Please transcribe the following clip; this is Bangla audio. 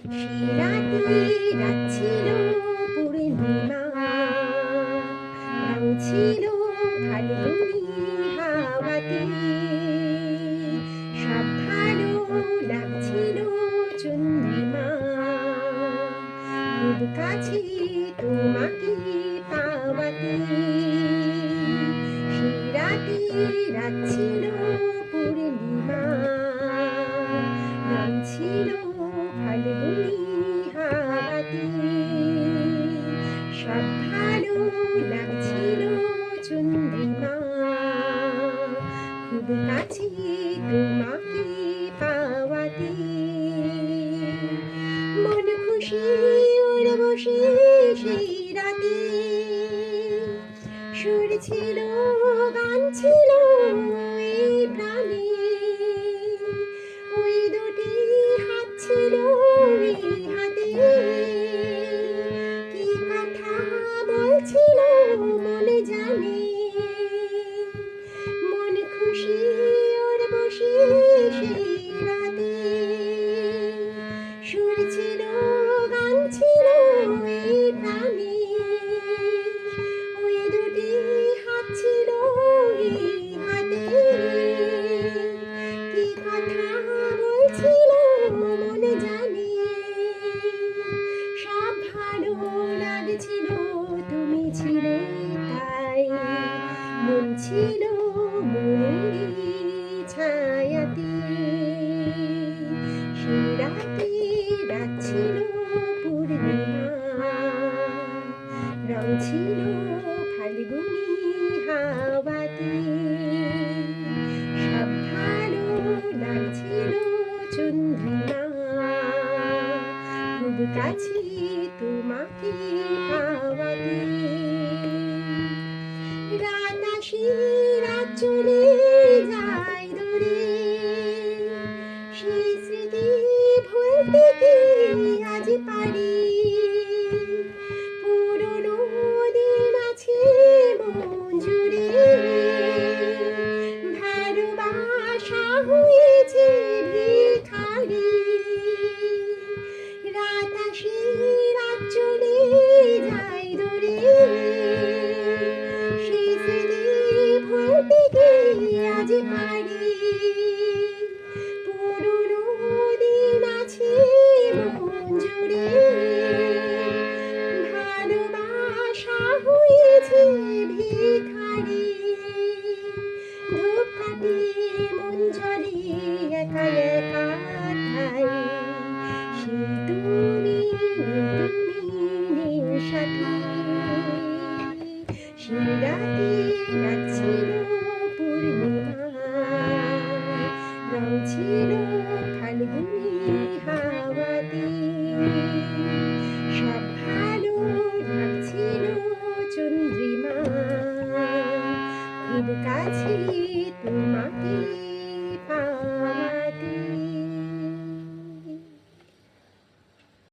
সে রাতে রাত ছিল পূর্ণিমা, রং ছিল ফাল্গুনি হাওয়াতে, সব ভালো লাগছিল চন্দ্রিমা, খুব কাছে তোমাকে পাওয়াতে। সে রাতে রাত ছিল পূর্ণিমা, রং ছিল ফাল্গুনি হাওয়াতে, সব ভালো লাগছিল চন্দ্রিমা, খুব কাছে তোমাকে পাওয়াতে। মন খুশি ওর বসে সেই রাতে, সুর ছিল গান ছিল এই প্রাণে, ওই দুটি হাত ছিল এই হাতে, কি কথা বলছিল মনে জানে। মন খুশি ওর বসে সেই রাতে, সুর ছিল গান ছিল এই প্রাণে, ওই দুটি হাত ছিল এই হাতে, কি কথা বলছিল মনে জানে। সব ভালো লাগছিল তুমি ছিলে তাই, মন ছিল মনেরই ছায়াতে। সে রাতে রাত ছিল পূর্ণিমা, রং ছিল ফাল্গুনি হাওয়াতে, সব ভালো লাগছিল চন্দ্রিমা, খুব কাছে তোমাকে পাওয়াতে। রাত আসি রাত চলে যায় দূরে, সেই স্মৃতি ভুলতে কি আজ পারি। পুরনো দিন আছে মন জুড়ে, ভালোবাসা হয়েছে ভিখারি। রাত আসি রাত চলে যায় দূরে, সেই স্মৃতি ভুলতে কি আজ পারি। পুরনো দিন আছে মন জুড়ে, ভালোবাসা হয়েছে ভিখারি। ধূপকাঠি মন জ্বলে একা একা ঠাই, সে তুমি নেই সাথী। সে রাতে রাত ছিল পূর্ণিমা, রং ছিল ফাল্গুনি হাওয়াতে, সব ভালো লাগছিল চন্দ্রিমা, খুব কাছে তোমাকে পাওয়াতে।